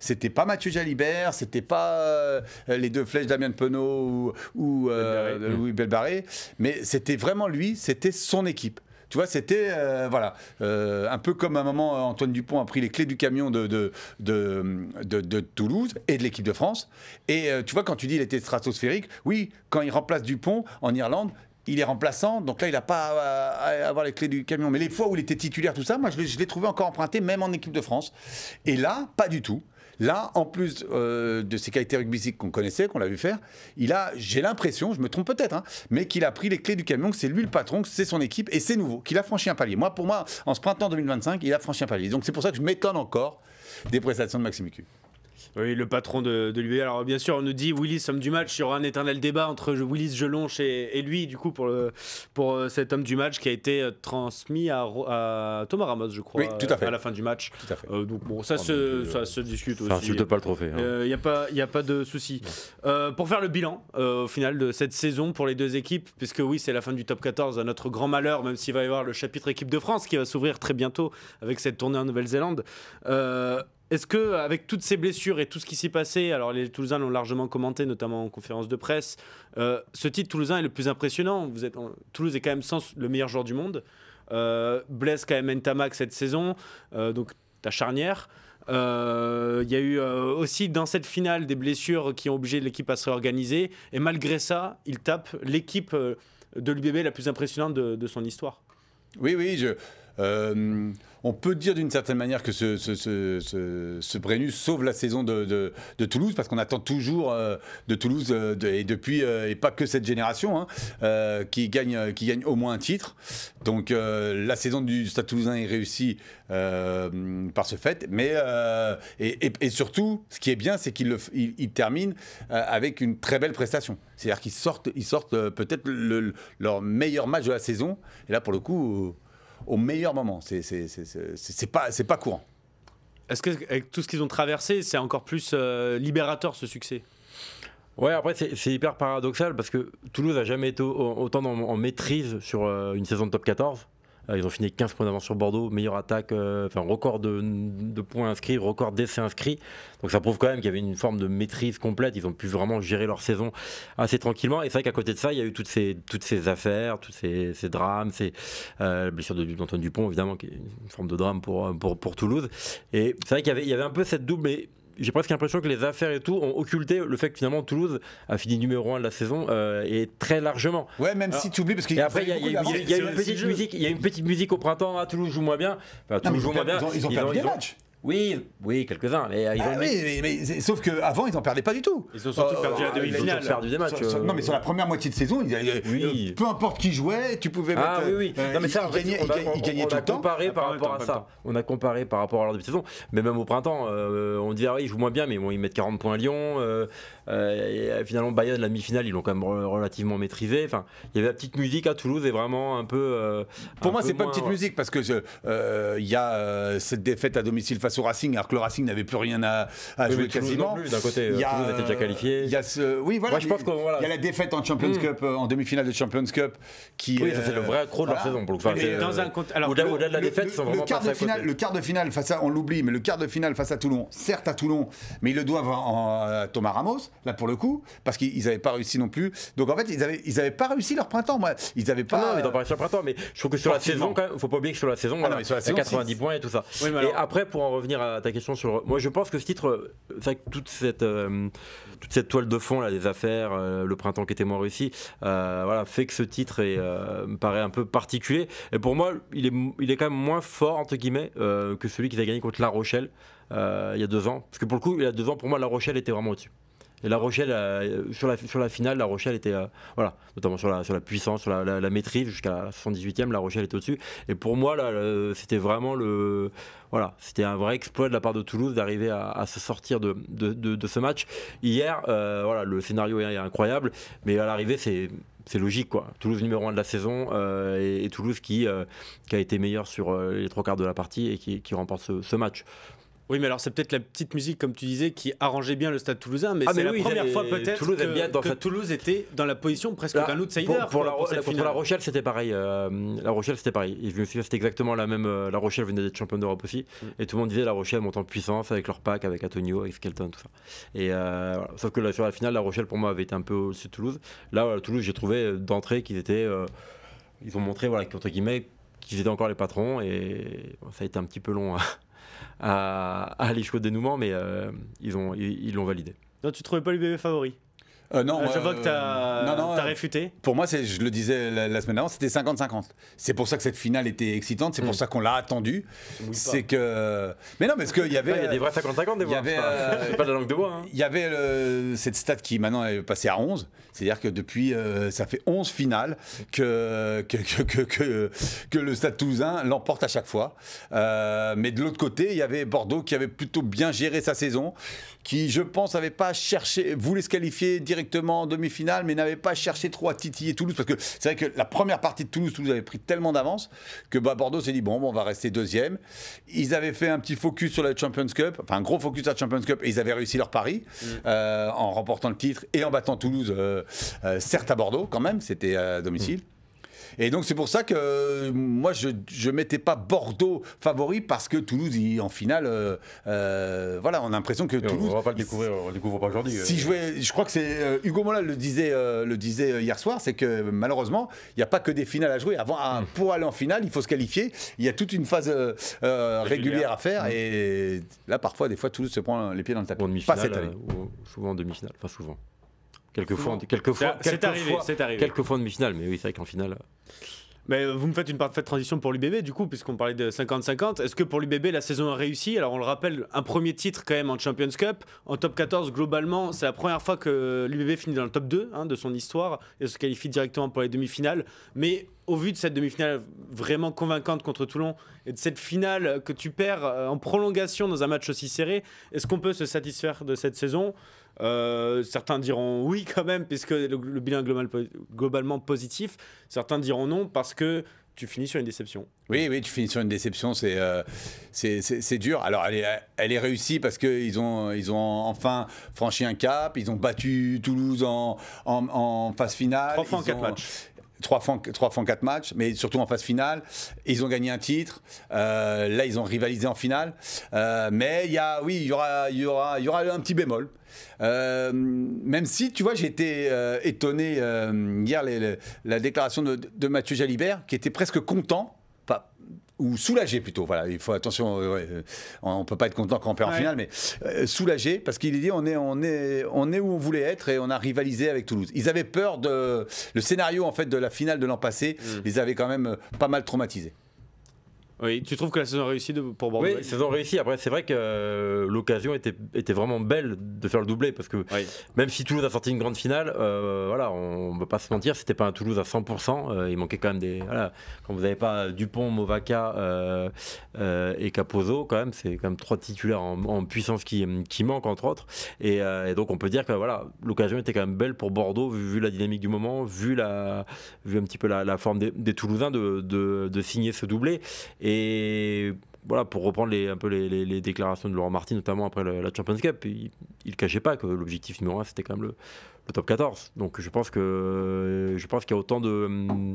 C'était pas Mathieu Jalibert, c'était pas les deux flèches Damien Penaud ou Louis Belbarré, mais c'était vraiment lui, c'était son équipe. Tu vois, c'était un peu comme à un moment Antoine Dupont a pris les clés du camion de Toulouse et de l'équipe de France. Et tu vois, quand tu dis il était stratosphérique, oui, quand il remplace Dupont en Irlande, il est remplaçant, donc là il n'a pas à avoir les clés du camion. Mais les fois où il était titulaire, tout ça, moi je l'ai trouvé encore emprunté, même en équipe de France. Et là, pas du tout. Là, en plus de ses qualités rugbystiques qu'on connaissait, qu'on l'a vu faire, j'ai l'impression, je me trompe peut-être, mais qu'il a pris les clés du camion, que c'est lui le patron, que c'est son équipe, et c'est nouveau, qu'il a franchi un palier. Pour moi, en ce printemps 2025, il a franchi un palier. Donc c'est pour ça que je m'étonne encore des prestations de Maxime Lucu. Oui, le patron de l'UBB. Alors bien sûr, on nous dit Willis, homme du match. Il y aura un éternel débat entre Willis Jelonche et lui, du coup, pour cet homme du match qui a été transmis à Thomas Ramos, je crois, oui, tout à fait. À la fin du match. Tout à fait. Donc bon, ça se discute aussi. Ça insulte pas le trophée. Il n'y a pas de souci. Pour faire le bilan, au final, de cette saison pour les deux équipes, puisque oui, c'est la fin du top 14, à notre grand malheur, même s'il va y avoir le chapitre équipe de France qui va s'ouvrir très bientôt avec cette tournée en Nouvelle-Zélande. Est-ce que, avec toutes ces blessures et tout ce qui s'est passé, alors les Toulousains l'ont largement commenté, notamment en conférence de presse, ce titre toulousain est le plus impressionnant. Toulouse est quand même sans le meilleur joueur du monde. Blesse quand même Ntamak cette saison, donc ta charnière. Il y a eu aussi dans cette finale des blessures qui ont obligé l'équipe à se réorganiser. Et malgré ça, il tape l'équipe de l'UBB la plus impressionnante de son histoire. Oui, on peut dire d'une certaine manière que ce Brennus sauve la saison de Toulouse, parce qu'on attend toujours de Toulouse, et depuis, et pas que cette génération, qui gagne au moins un titre. Donc la saison du Stade Toulousain est réussie par ce fait. Mais, et surtout, ce qui est bien, c'est qu'il termine avec une très belle prestation. C'est-à-dire qu'ils sortent peut-être leur meilleur match de la saison. Et là, pour le coup... au meilleur moment, c'est pas courant. Est-ce qu'avec tout ce qu'ils ont traversé, c'est encore plus libérateur ce succès ? Ouais, après c'est hyper paradoxal parce que Toulouse n'a jamais été autant en maîtrise sur une saison de top 14. Ils ont fini 15 points d'avance sur Bordeaux, meilleure attaque, record de points inscrits, record d'essais inscrits. Donc ça prouve quand même qu'il y avait une forme de maîtrise complète. Ils ont pu vraiment gérer leur saison assez tranquillement. Et c'est vrai qu'à côté de ça, il y a eu toutes ces affaires, tous ces drames, la blessure d'Antoine Dupont, évidemment, qui est une forme de drame pour Toulouse. Et c'est vrai qu'il y avait un peu cette double... Mais j'ai presque l'impression que les affaires et tout ont occulté le fait que finalement Toulouse a fini numéro 1 de la saison et très largement. Ouais, même si tu oublies parce qu'il y a une petite musique au printemps. Toulouse joue moins bien. Toulouse joue moins bien. Ils ont perdu des matchs. Oui, quelques-uns. Mais sauf qu'avant, ils n'en perdaient pas du tout. Ils ont surtout perdu la demi-finale. Ils ont perdu des matchs. Non, mais sur la première moitié de saison, peu importe qui jouait, tu pouvais mettre. Non, mais ça, ils gagnaient tout le temps. Par rapport à ça. On a comparé par rapport à leur début de saison. Mais même au printemps, on dit ils jouent moins bien, mais ils mettent 40 points à Lyon. Et finalement, Bayonne, la demi-finale, ils l'ont quand même relativement maîtrisé. Enfin, il y avait la petite musique à Toulouse et vraiment un peu. Pour moi, c'est pas une petite musique parce que il y a cette défaite à domicile face face au Racing, alors que le Racing n'avait plus rien à jouer quasiment. D'un côté, Toulouse était déjà qualifié. Il y a oui, voilà. Moi, je pense il y a la défaite en Champions Cup, en demi-finale de Champions Cup, qui. Oui, ça c'est le vrai accro de leur saison. Au-delà de la défaite, ils sont vraiment passés à côté. Le quart de finale face à, on l'oublie, mais le quart de finale face à Toulon, certes à Toulon, mais ils le doivent à Thomas Ramos, là pour le coup, parce qu'ils n'avaient pas réussi non plus. Donc en fait, ils avaient pas réussi leur printemps. Moi, ils n'avaient pas. Non, mais dans Paris sur le printemps, mais je trouve que sur la saison, quand même, faut pas oublier que sur la saison, voilà, il y a 90 points et tout ça. Oui, et après, pour en revenir à ta question sur, moi, je pense que ce titre, c'est vrai que toute cette toile de fond là, des affaires, le printemps qui était moins réussi, voilà, fait que ce titre me paraît un peu particulier. Et pour moi, il est quand même moins fort entre guillemets que celui qu'ils avaient gagné contre La Rochelle il y a 2 ans. Parce que pour le coup, il y a 2 ans, pour moi, La Rochelle était vraiment au-dessus. Et La Rochelle, sur la finale, La Rochelle était, voilà, notamment sur la puissance, sur la maîtrise, jusqu'à la 78e, La Rochelle était au-dessus. Et pour moi, là, c'était vraiment voilà, c'était un vrai exploit de la part de Toulouse d'arriver à se sortir de ce match. Hier, voilà, le scénario est incroyable, mais à l'arrivée, c'est logique, quoi. Toulouse numéro 1 de la saison et Toulouse qui a été meilleur sur les 3 quarts de la partie et qui remporte ce match. Oui, mais alors c'est peut-être la petite musique, comme tu disais, qui arrangeait bien le Stade Toulousain, mais c'est la première fois peut-être que Toulouse était dans la position presque d'un outsider. Contre La Rochelle, c'était pareil. La Rochelle, c'était pareil. Je me souviens, c'était exactement la même. La Rochelle venait d'être championne d'Europe aussi, et tout le monde disait La Rochelle monte en puissance avec leur pack, avec Antonio, avec Skelton, tout ça. Et voilà. Sauf que là, sur la finale, La Rochelle pour moi avait été un peu au-dessus de Toulouse. Là, voilà, Toulouse, j'ai trouvé d'entrée qu'ils étaient, ils ont montré, voilà, qu'entre guillemets, qu'ils étaient encore les patrons, et ça a été un petit peu long à aller jusqu'au dénouement, mais ils l'ont validé. Non, tu trouvais pas l'UBB favori? Non, je vois que tu as réfuté. Pour moi, je le disais la semaine dernière, c'était 50-50. C'est pour ça que cette finale était excitante, c'est pour ça qu'on l'a attendue. C'est que. Mais non, parce qu'il y avait. Il y a des vrais 50-50 des fois. C'est pas de la langue de bois. Il y avait cette stat qui maintenant est passée à 11. C'est-à-dire que depuis, ça fait 11 finales que le Stade Toulousain l'emporte à chaque fois. Mais de l'autre côté, il y avait Bordeaux qui avait plutôt bien géré sa saison, qui, je pense, n'avait pas cherché, voulait se qualifier directement en demi-finale, mais n'avait pas cherché trop à titiller Toulouse, parce que c'est vrai que la première partie de Toulouse avait pris tellement d'avance que Bordeaux s'est dit bon, on va rester deuxième. Ils avaient fait un petit focus sur la Champions Cup, enfin un gros focus sur la Champions Cup, et ils avaient réussi leur pari en remportant le titre et en battant Toulouse, certes à Bordeaux quand même, c'était à domicile. Et donc c'est pour ça que moi je mettais pas Bordeaux favori, parce que Toulouse en finale, voilà, on a l'impression que Toulouse. On va pas le découvrir, on le découvre pas aujourd'hui. Je crois que c'est Hugo Mola le disait hier soir, c'est que malheureusement il n'y a pas que des finales à jouer. Pour aller en finale, il faut se qualifier. Il y a toute une phase régulière à faire, et là parfois des fois Toulouse se prend les pieds dans le tapis. Pas cette année. Souvent en demi-finale, enfin souvent. Quelquefois en demi-finale, mais oui, c'est vrai qu'en finale. Mais vous me faites une parfaite transition pour l'UBB, du coup, puisqu'on parlait de 50-50. Est-ce que pour l'UBB, la saison a réussi? Alors, on le rappelle, un premier titre quand même en Champions Cup. En top 14, globalement, c'est la première fois que l'UBB finit dans le top 2 de son histoire et se qualifie directement pour les demi-finales. Mais au vu de cette demi-finale vraiment convaincante contre Toulon et de cette finale que tu perds en prolongation dans un match aussi serré, est-ce qu'on peut se satisfaire de cette saison? Certains diront oui quand même, puisque le bilan est globalement positif. Certains diront non, parce que tu finis sur une déception. Oui, tu finis sur une déception, c'est dur. Alors, elle est réussie parce qu'ils ont enfin franchi un cap, ils ont battu Toulouse en phase finale. 3 fois en 4 matchs. 3 fois en 4 matchs, mais surtout en phase finale. Ils ont gagné un titre. Là, ils ont rivalisé en finale. Mais il y aura un petit bémol. Même si, tu vois, j'ai été étonné hier, la déclaration de Mathieu Jalibert, qui était presque content, ou soulagé plutôt, voilà, il faut attention, on peut pas être content quand on perd en finale, mais soulagé, parce qu'il dit on est où on voulait être, et on a rivalisé avec Toulouse. Ils avaient peur le scénario en fait de la finale de l'an passé, les avait quand même pas mal traumatisés. Oui, tu trouves que la saison a réussi pour Bordeaux? Oui, saison réussie. Après, c'est vrai que l'occasion était vraiment belle de faire le doublé, parce que même si Toulouse a sorti une grande finale, voilà, on ne peut pas se mentir, c'était pas un Toulouse à 100%. Il manquait quand même voilà, quand vous n'avez pas Dupont, Movaca et Capozzo, quand même, c'est quand même 3 titulaires en puissance qui manquent, entre autres. Et donc on peut dire que voilà, l'occasion était quand même belle pour Bordeaux, vu la dynamique du moment, vu un petit peu la forme des Toulousains de signer ce doublé. Et voilà, pour reprendre un peu les déclarations de Laurent Marty, notamment après la Champions Cup, il ne cachait pas que l'objectif numéro 1 c'était quand même le top 14. Donc je pense qu'il y a autant de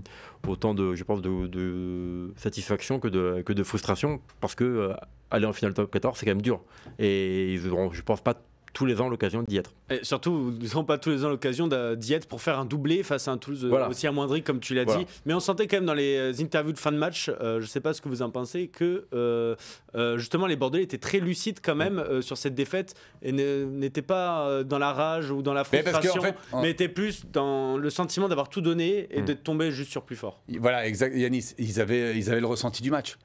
satisfaction que de frustration, parce que aller en finale top 14 c'est quand même dur. Et ils n'auront, je pense, pas tous les ans l'occasion d'y être. Et surtout, ils n'ont pas tous les ans l'occasion d'y être pour faire un doublé face à un Toulouse aussi amoindri, comme tu l'as dit. Mais on sentait quand même dans les interviews de fin de match, je ne sais pas ce que vous en pensez, que justement les Bordelais étaient très lucides quand même sur cette défaite et n'étaient pas dans la rage ou dans la frustration, mais étaient plus dans le sentiment d'avoir tout donné et d'être tombés juste sur plus fort. Voilà, exact, Yanis, ils avaient le ressenti du match.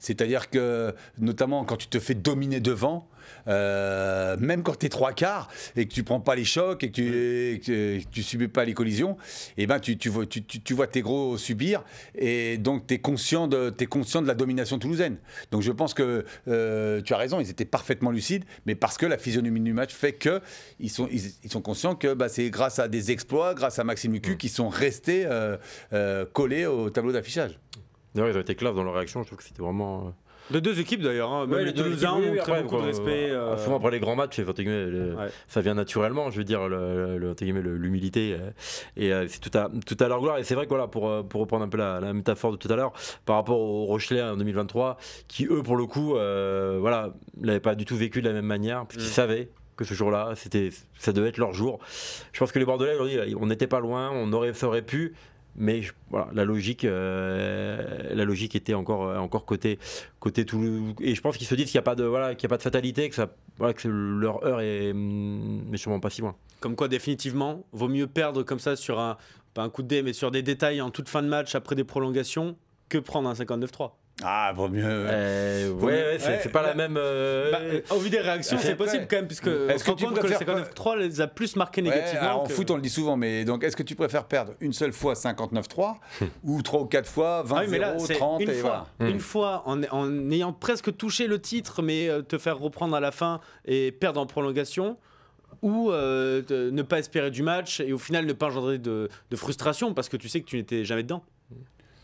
C'est-à-dire que, notamment quand tu te fais dominer devant, même quand tu es 3/4 et que tu prends pas les chocs et que tu subis pas les collisions, et ben tu vois tes gros subir, et donc tu es conscient de la domination toulousaine. Donc je pense que tu as raison, ils étaient parfaitement lucides, mais parce que la physionomie du match fait qu'ils sont conscients que c'est grâce à des exploits, grâce à Maxime Lucu, qui sont restés collés au tableau d'affichage. D'ailleurs, ils ont été classe dans leur réaction, je trouve que c'était vraiment... De deux équipes d'ailleurs, hein. Même les Toulousains ont montré beaucoup de respect. Souvent après les grands matchs, ça vient naturellement, je veux dire, l'humilité. Et c'est tout à leur gloire. Et c'est vrai que voilà, pour reprendre un peu la métaphore de tout à l'heure, par rapport aux Rochelais en 2023, qui eux, pour le coup, n'avaient pas du tout vécu de la même manière, parce qu'ils savaient que ce jour-là, ça devait être leur jour. Je pense que les Bordelais, aujourd'hui, on n'était pas loin, ça aurait pu. Mais voilà, la logique était encore côté Toulouse. Et je pense qu'ils se disent qu'il n'y a pas de fatalité, que leur heure est sûrement pas si loin. Comme quoi, définitivement, vaut mieux perdre comme ça sur pas un coup de dé, mais sur des détails en toute fin de match après des prolongations, que prendre un 59-3. Ah, vaut mieux. C'est pas la même. Au vu des réactions, c'est possible quand même, puisque est-ce que tu compte que le 59-3 les a plus marqués négativement. Alors, en foot, on le dit souvent, mais donc est-ce que tu préfères perdre une seule fois 59-3 ou 3 ou 4 fois 20-0, 30 une fois, une fois en ayant presque touché le titre, mais te faire reprendre à la fin et perdre en prolongation, ou ne pas espérer du match et au final ne pas engendrer de frustration parce que tu sais que tu n'étais jamais dedans.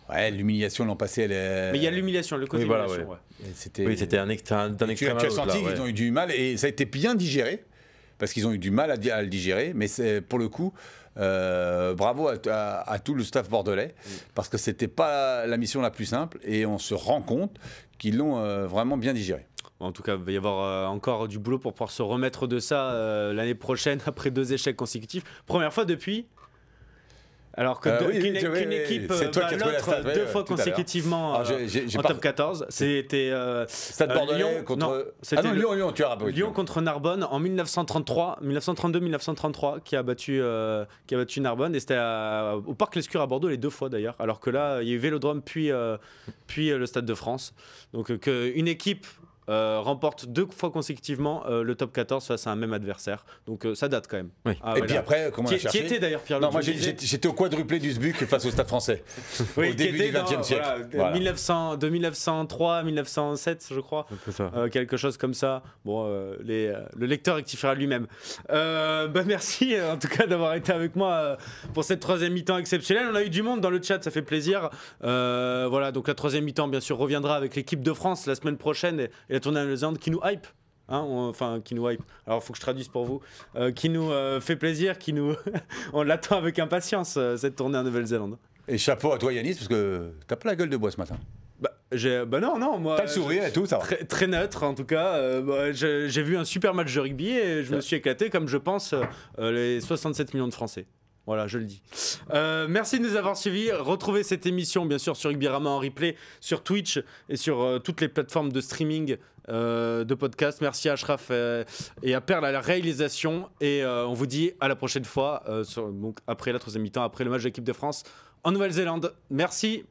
Ouais, l'humiliation l'an passé, elle est... Mais il y a l'humiliation, le côté humiliation. C'était un extrême. Tu as senti qu'ils ont eu du mal, et ça a été bien digéré, parce qu'ils ont eu du mal à le digérer, mais pour le coup, bravo à tout le staff bordelais, parce que c'était pas la mission la plus simple, et on se rend compte qu'ils l'ont vraiment bien digéré. En tout cas, il va y avoir encore du boulot pour pouvoir se remettre de ça l'année prochaine, après 2 échecs consécutifs. Première fois depuis... Alors qu'une équipe bat l'autre 2 fois consécutivement en top 14, c'était Stade Bordelais contre... Lyon, tu as rappelé. Lyon contre Narbonne en 1932-1933 qui a battu Narbonne, et c'était au Parc Lescure à Bordeaux les 2 fois d'ailleurs, alors que là il y a eu Vélodrome puis le Stade de France. Donc qu'une équipe remporte 2 fois consécutivement le top 14 face à un même adversaire. Donc ça date quand même. Oui. Et puis après, comment on a cherché ? Qui était d'ailleurs, Pierre? Non, moi j'étais au quadruplé du SBUC face au Stade français. Oui, au début du XXe siècle. Voilà. 1903 à 1907, je crois. Quelque chose comme ça. Bon, le lecteur rectifiera lui-même. Merci en tout cas d'avoir été avec moi pour cette 3e mi-temps exceptionnelle. On a eu du monde dans le chat, ça fait plaisir. Voilà, donc la 3e mi-temps, bien sûr, reviendra avec l'équipe de France la semaine prochaine. Et la tournée en Nouvelle-Zélande qui nous hype. Qui nous hype. Alors, il faut que je traduise pour vous. Qui nous fait plaisir, on l'attend avec impatience, cette tournée en Nouvelle-Zélande. Et chapeau à toi, Yanis, parce que t'as pas la gueule de bois ce matin. Non, moi. T'as le sourire et tout, ça va. Très neutre, en tout cas. J'ai vu un super match de rugby et je me suis éclaté, comme je pense les 67 millions de Français. Voilà, je le dis. Merci de nous avoir suivis. Retrouvez cette émission, bien sûr, sur Rugbyrama en replay, sur Twitch et sur toutes les plateformes de streaming de podcast. Merci à Ashraf et à Perle à la réalisation. Et on vous dit à la prochaine fois, donc après la 3e mi-temps, après le match de l'équipe de France en Nouvelle-Zélande. Merci.